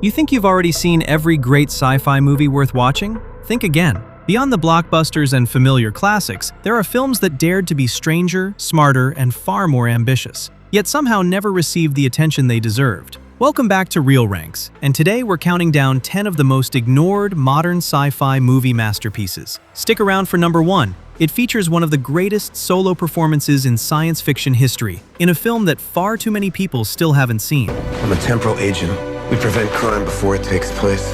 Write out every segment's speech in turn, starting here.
You think you've already seen every great sci-fi movie worth watching? Think again. Beyond the blockbusters and familiar classics, there are films that dared to be stranger, smarter, and far more ambitious, yet somehow never received the attention they deserved. Welcome back to ReelRanks, and today we're counting down 10 of the most ignored modern sci-fi movie masterpieces. Stick around for number 1. It features one of the greatest solo performances in science fiction history, in a film that far too many people still haven't seen. I'm a temporal agent. We prevent crime before it takes place.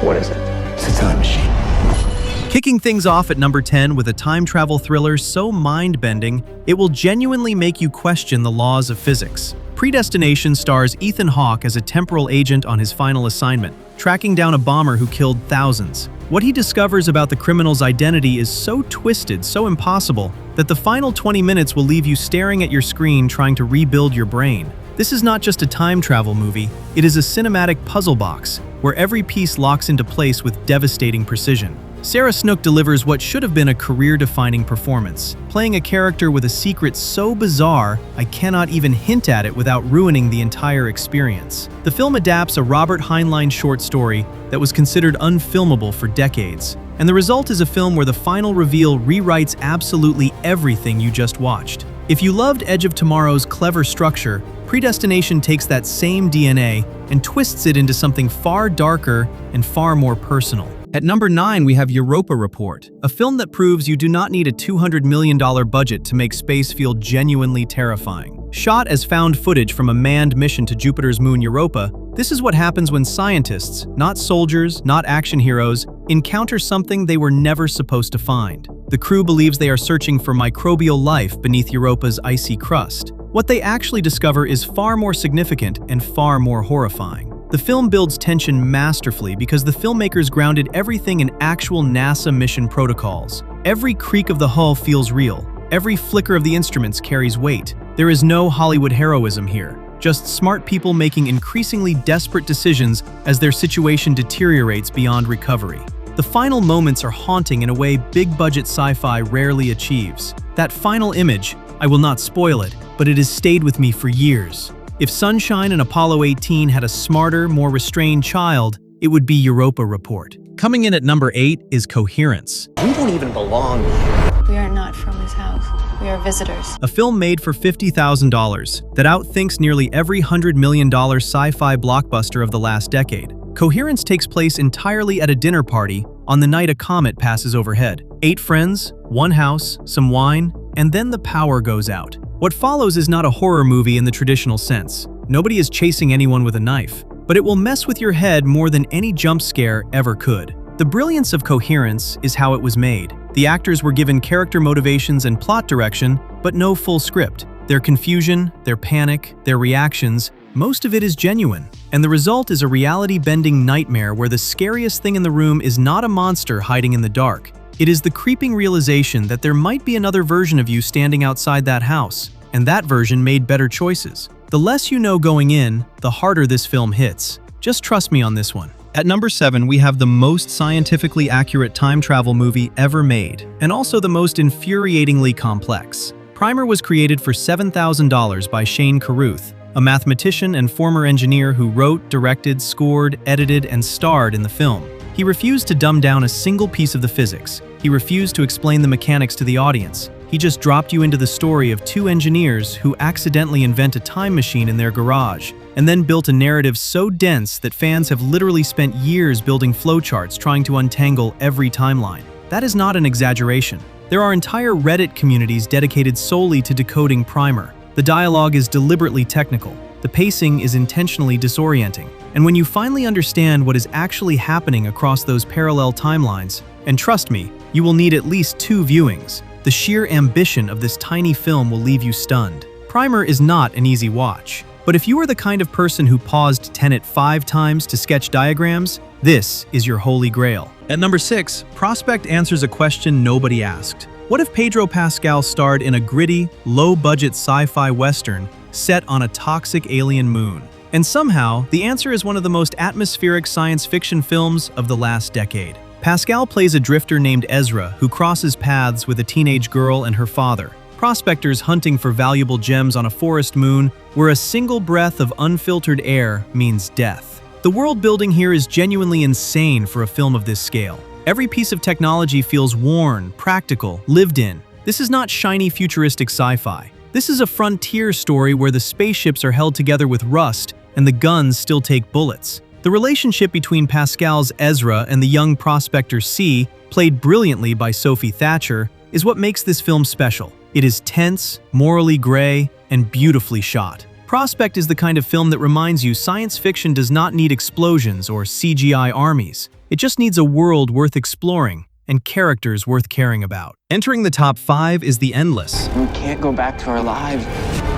What is it? It's a time machine. Kicking things off at number 10 with a time travel thriller so mind-bending, it will genuinely make you question the laws of physics. Predestination stars Ethan Hawke as a temporal agent on his final assignment, tracking down a bomber who killed thousands. What he discovers about the criminal's identity is so twisted, so impossible, that the final 20 minutes will leave you staring at your screen trying to rebuild your brain. This is not just a time travel movie, it is a cinematic puzzle box, where every piece locks into place with devastating precision. Sarah Snook delivers what should have been a career-defining performance, playing a character with a secret so bizarre I cannot even hint at it without ruining the entire experience. The film adapts a Robert Heinlein short story that was considered unfilmable for decades, and the result is a film where the final reveal rewrites absolutely everything you just watched. If you loved Edge of Tomorrow's clever structure, Predestination takes that same DNA and twists it into something far darker and far more personal. At number 9, we have Europa Report, a film that proves you do not need a $200 million budget to make space feel genuinely terrifying. Shot as found footage from a manned mission to Jupiter's moon Europa, this is what happens when scientists, not soldiers, not action heroes, encounter something they were never supposed to find. The crew believes they are searching for microbial life beneath Europa's icy crust. What they actually discover is far more significant and far more horrifying. The film builds tension masterfully because the filmmakers grounded everything in actual NASA mission protocols. Every creak of the hull feels real. Every flicker of the instruments carries weight. There is no Hollywood heroism here, just smart people making increasingly desperate decisions as their situation deteriorates beyond recovery. The final moments are haunting in a way big-budget sci-fi rarely achieves. That final image, I will not spoil it, but it has stayed with me for years. If Sunshine and Apollo 18 had a smarter, more restrained child, it would be Europa Report. Coming in at number 8 is Coherence. We don't even belong here. We are not from this house. We are visitors. A film made for $50,000 that outthinks nearly every $100 million sci-fi blockbuster of the last decade. Coherence takes place entirely at a dinner party on the night a comet passes overhead. 8 friends, 1 house, some wine, and then the power goes out. What follows is not a horror movie in the traditional sense. Nobody is chasing anyone with a knife, but it will mess with your head more than any jump scare ever could. The brilliance of Coherence is how it was made. The actors were given character motivations and plot direction, but no full script. Their confusion, their panic, their reactions, most of it is genuine. And the result is a reality-bending nightmare where the scariest thing in the room is not a monster hiding in the dark. It is the creeping realization that there might be another version of you standing outside that house, and that version made better choices. The less you know going in, the harder this film hits. Just trust me on this one. At number 7, we have the most scientifically accurate time travel movie ever made, and also the most infuriatingly complex. Primer was created for $7,000 by Shane Carruth, a mathematician and former engineer who wrote, directed, scored, edited, and starred in the film. He refused to dumb down a single piece of the physics. He refused to explain the mechanics to the audience. He just dropped you into the story of 2 engineers who accidentally invent a time machine in their garage, and then built a narrative so dense that fans have literally spent years building flowcharts trying to untangle every timeline. That is not an exaggeration. There are entire Reddit communities dedicated solely to decoding Primer. The dialogue is deliberately technical. The pacing is intentionally disorienting. And when you finally understand what is actually happening across those parallel timelines, and trust me, you will need at least 2 viewings, the sheer ambition of this tiny film will leave you stunned. Primer is not an easy watch, but if you are the kind of person who paused Tenet 5 times to sketch diagrams, this is your holy grail. At number 6, Prospect answers a question nobody asked. What if Pedro Pascal starred in a gritty, low-budget sci-fi western set on a toxic alien moon? And somehow, the answer is one of the most atmospheric science fiction films of the last decade. Pascal plays a drifter named Ezra who crosses paths with a teenage girl and her father, prospectors hunting for valuable gems on a forest moon where a single breath of unfiltered air means death. The world building here is genuinely insane for a film of this scale. Every piece of technology feels worn, practical, lived in. This is not shiny futuristic sci-fi. This is a frontier story where the spaceships are held together with rust and the guns still take bullets. The relationship between Pascal's Ezra and the young prospector C, played brilliantly by Sophie Thatcher, is what makes this film special. It is tense, morally gray, and beautifully shot. Prospect is the kind of film that reminds you science fiction does not need explosions or CGI armies. It just needs a world worth exploring and characters worth caring about. Entering the top 5 is The Endless. We can't go back to our lives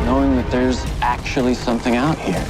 knowing that there's actually something out here.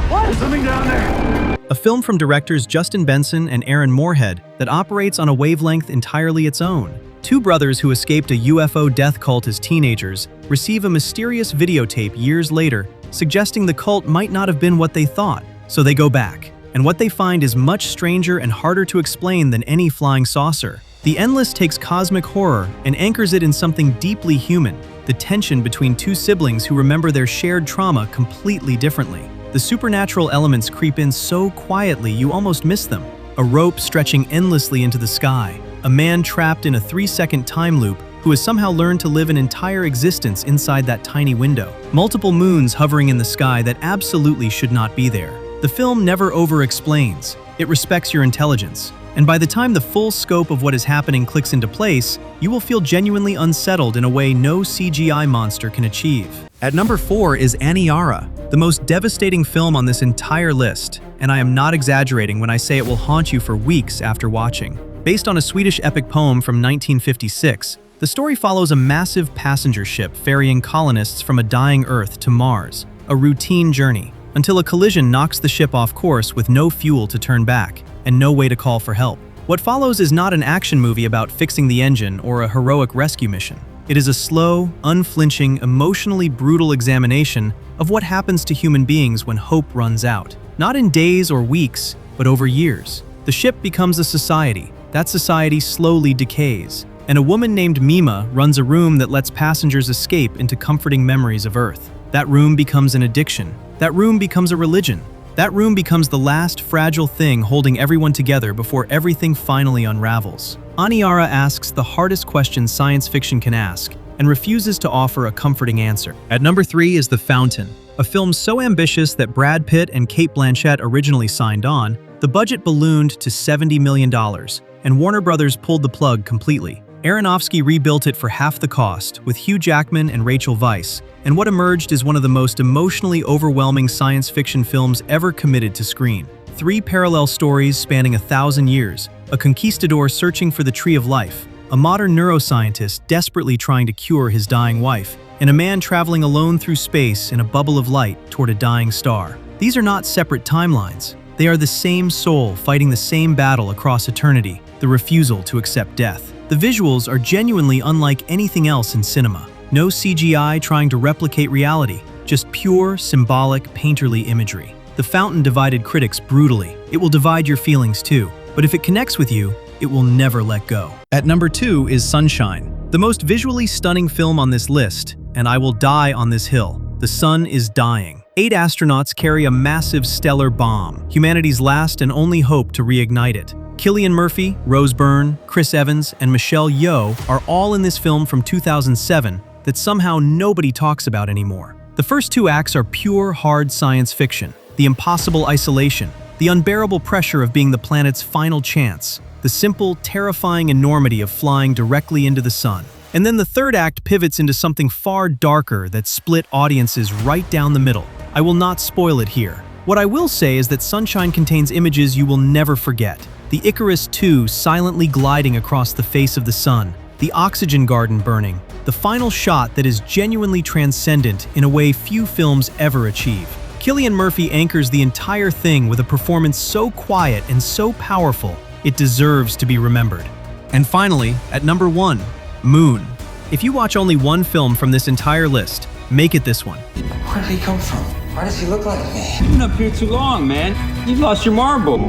What? There's something down there! A film from directors Justin Benson and Aaron Moorhead that operates on a wavelength entirely its own. Two brothers who escaped a UFO death cult as teenagers receive a mysterious videotape years later, suggesting the cult might not have been what they thought, so they go back. And what they find is much stranger and harder to explain than any flying saucer. The Endless takes cosmic horror and anchors it in something deeply human, the tension between two siblings who remember their shared trauma completely differently. The supernatural elements creep in so quietly you almost miss them. A rope stretching endlessly into the sky, a man trapped in a 3-second time loop who has somehow learned to live an entire existence inside that tiny window. Multiple moons hovering in the sky that absolutely should not be there. The film never over-explains. It respects your intelligence. And by the time the full scope of what is happening clicks into place, you will feel genuinely unsettled in a way no CGI monster can achieve. At number 4 is Aniara, the most devastating film on this entire list, and I am not exaggerating when I say it will haunt you for weeks after watching. Based on a Swedish epic poem from 1956, the story follows a massive passenger ship ferrying colonists from a dying Earth to Mars, a routine journey, until a collision knocks the ship off course with no fuel to turn back and no way to call for help. What follows is not an action movie about fixing the engine or a heroic rescue mission. It is a slow, unflinching, emotionally brutal examination of what happens to human beings when hope runs out. Not in days or weeks, but over years. The ship becomes a society. That society slowly decays, and a woman named Mima runs a room that lets passengers escape into comforting memories of Earth. That room becomes an addiction. That room becomes a religion. That room becomes the last fragile thing holding everyone together before everything finally unravels. Aniara asks the hardest question science fiction can ask and refuses to offer a comforting answer. At number 3 is The Fountain, a film so ambitious that Brad Pitt and Cate Blanchett originally signed on. The budget ballooned to $70 million, and Warner Brothers pulled the plug completely. Aronofsky rebuilt it for half the cost, with Hugh Jackman and Rachel Weisz, and what emerged is one of the most emotionally overwhelming science fiction films ever committed to screen. 3 parallel stories spanning 1,000 years, a conquistador searching for the Tree of Life, a modern neuroscientist desperately trying to cure his dying wife, and a man traveling alone through space in a bubble of light toward a dying star. These are not separate timelines. They are the same soul fighting the same battle across eternity, the refusal to accept death. The visuals are genuinely unlike anything else in cinema. No CGI trying to replicate reality, just pure, symbolic, painterly imagery. The Fountain divided critics brutally. It will divide your feelings too, but if it connects with you, it will never let go. At number 2 is Sunshine, the most visually stunning film on this list, and I will die on this hill. The sun is dying. 8 astronauts carry a massive stellar bomb, humanity's last and only hope to reignite it. Cillian Murphy, Rose Byrne, Chris Evans, and Michelle Yeoh are all in this film from 2007 that somehow nobody talks about anymore. The first 2 acts are pure, hard science fiction. The impossible isolation, the unbearable pressure of being the planet's final chance, the simple, terrifying enormity of flying directly into the sun. And then the third act pivots into something far darker that split audiences right down the middle. I will not spoil it here. What I will say is that Sunshine contains images you will never forget. The Icarus II silently gliding across the face of the sun, the oxygen garden burning, the final shot that is genuinely transcendent in a way few films ever achieve. Cillian Murphy anchors the entire thing with a performance so quiet and so powerful, it deserves to be remembered. And finally, at number 1, Moon. If you watch only one film from this entire list, make it this one. Where did he come from? Why does he look like me? You've been up here too long, man. You've lost your marble.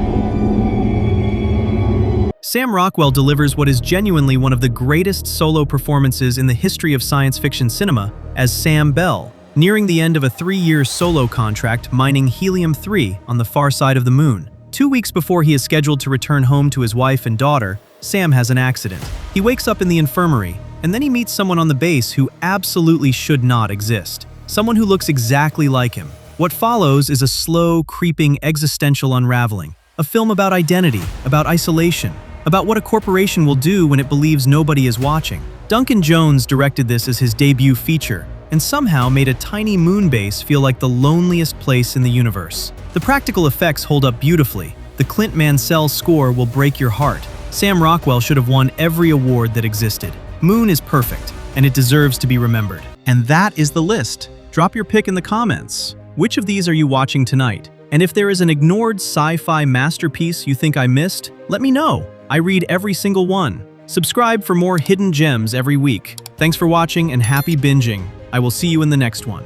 Sam Rockwell delivers what is genuinely one of the greatest solo performances in the history of science fiction cinema as Sam Bell, nearing the end of a 3-year solo contract mining helium-3 on the far side of the moon. 2 weeks before he is scheduled to return home to his wife and daughter, Sam has an accident. He wakes up in the infirmary, and then he meets someone on the base who absolutely should not exist. Someone who looks exactly like him. What follows is a slow, creeping existential unraveling. A film about identity, about isolation, about what a corporation will do when it believes nobody is watching. Duncan Jones directed this as his debut feature, and somehow made a tiny moon base feel like the loneliest place in the universe. The practical effects hold up beautifully. The Clint Mansell score will break your heart. Sam Rockwell should have won every award that existed. Moon is perfect, and it deserves to be remembered. And that is the list. Drop your pick in the comments. Which of these are you watching tonight? And if there is an ignored sci-fi masterpiece you think I missed, let me know. I read every single one. Subscribe for more hidden gems every week. Thanks for watching and happy binging. I will see you in the next one.